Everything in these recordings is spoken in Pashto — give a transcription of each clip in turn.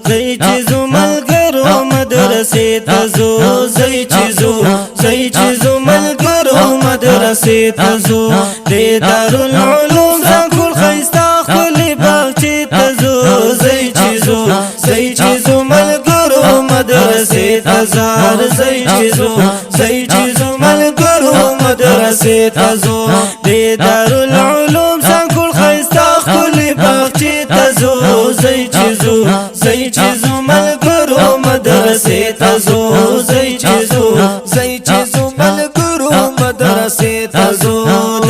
زي چیزو ملګرو مدرسې ته ځو زي چیزو ملګرو مدرسې ته ځو د دارالعلوم زنګول ښایسته ښکلې باغچې ته ځو زي چیزو ملګرو مدرسې ته ځار زي چیزو ملګرو مدرسې ته ځو د دارالعلوم زنګول ښایسته ښکلې باغچې ته ځو زي چیزو ملګرو مدرسې ته ځو زي چیزو ملګرو مدرسې ته ځو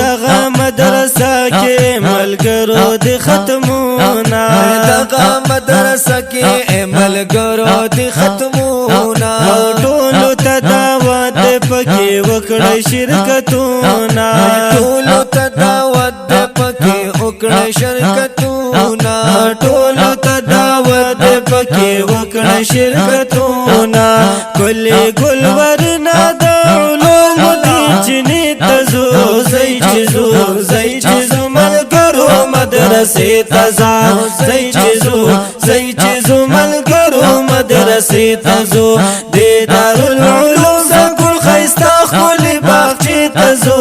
دغه مدرسه کې ملګرو د ختمونه دغه مدرسه کې ملګرو د ختمونه ټولو ته دعوت پکې وکړئ شرکتونه ټولو ته دعوت پکې وکړئ شرکتونه ټولو ته دعوت پکې وکړئ شرکتونه ګلې ګلورنه د علومو دې چینې ته ځو زي چیزو ملګرو مدرسې ته ځه زي چیزو ملګرو مدرسې ته ځو د دارالعلوم زنګول ښایسته ښکلې باغچې ته ځو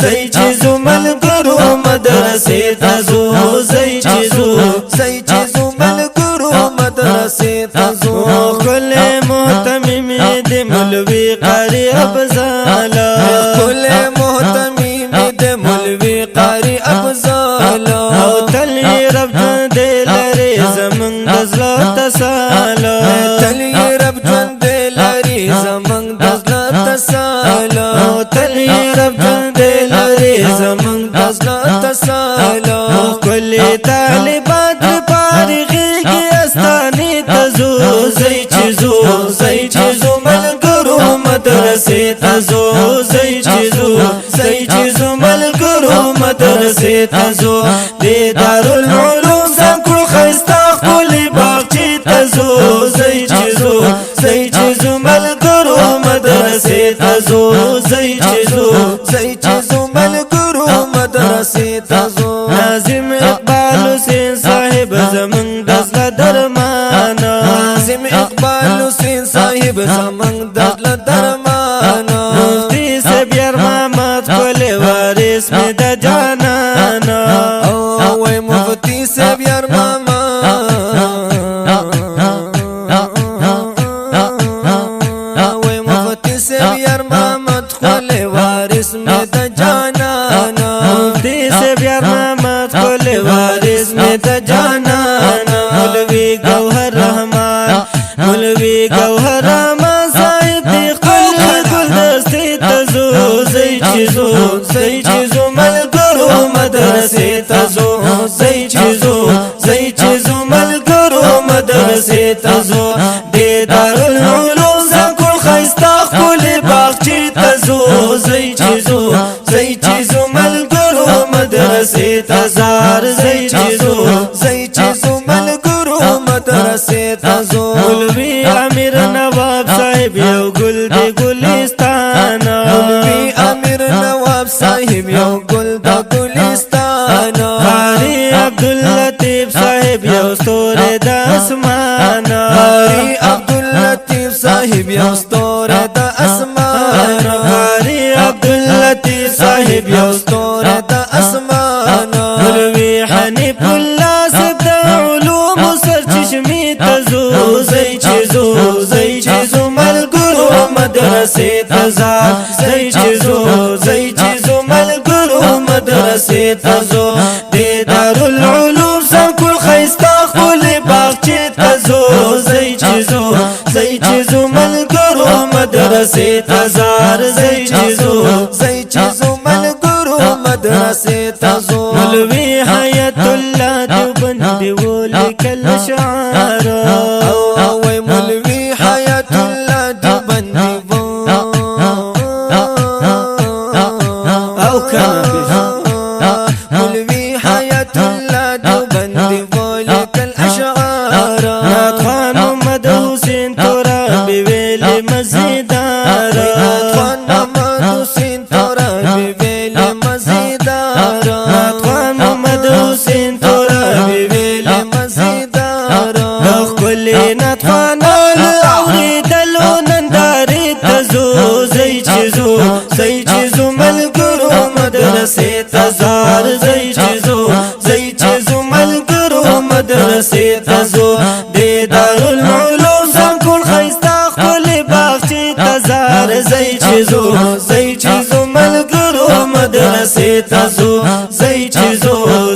زي چیزو ملګرو مدرسې ته ځو زي چیزو ملګرو مدرسې ته ځو ښکلې محتممې د مولوي قاري افضاله ښکلې محتممې د مولوي قاري افضاله او تل یې رب ژوند لري زمونږ د زړه تساله تل یې رب ژوند لري زمونږ د زړه تساله او تل یې رب ژوند لري زمونږ د زړه تساله ښکلې طالبات فارغېږي استانې ته ځو زي چیزو ملګرو مدرسې ته ځو زي چیزو ملګرو مدرسې ته ځو د دارالعلوم زنګول ښایسته ښکلې باغچې ته ځو زي چیزو ملګرو مدرسې ته ځو زي چیزو ملګرو مدرسې ته ځو ناظم اقبال حسین صاحب زمونږ د زړه درمان ناظم اقبال حسین صاحب زمونږ د زړه درمان مفتی صاحب یار محمد ښکلی وارث مې د جانان وای مفتی صاحب یار محمد وای مفتی صاحب یار محمد ښکلی وارث مې د جانان مفتی صاحب یار محمد ښکلی وارث مې د جانان مولوي ګوهر رحمان صاحب دې ښکلې ګلدستې ته ځو زي چیزو ملګرو مدرسې ته ځو زي چیزو ملګرو مدرسې ته ځو د دارالعلوم زنګول ښایسته ښکلې باغچې ته ځو زي چیزو ملګرو مدرسې ته ځار زي چیزو ملګرو مدرسې ته ځو مولوي امیر نواب صاحب یو ګل د ګلستان مولوي امیر نواب صاحب یو ګل د ګلستان قاری عبداللطیف صاحب یو ستوری د اسمان قاری عبداللطیف صاحب یو ستوری د اسمان قاری عبداللطیف صاحب یو ستوری د اسمان مولوي حنیف الله صاحب د علومو سرچشمې ته ځو زي چیزو ملګرو مدرسې ته ځه زي چیزو ملګرو مدرسې ته ځو د دارالعلوم زنګول ښایسته ښکلې باغچې ته ځو زي چیزو ملګرو مدرسې ته ځار زي چیزو ملګرو مدرسې ته ځو مولوي حیات الله دیوبندي ولیکل شعار وای مولوي حیات الله دیوبندي او کنه مولوي حیات الله دیوبندي ولیکل اشعار خان محمد حسین ترابي ویلي مزیدار خان محمد حسین ترابي ویلي مزیدار تزو د دارالعلوم سنکون خیستا خپل باغچې تزار زئی چیزو زئی چیزو ملګرو مدرسې تزو زئی چیزو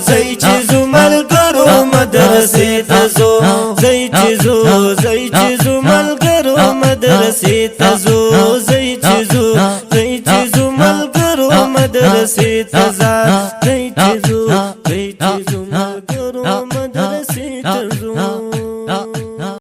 زئی چیزو ملګرو مدرسې تزو زئی چیزو زئی چیزو ملګرو مدرسې تزو زئی چیزو زئی چیزو ملګرو مدرسې تزار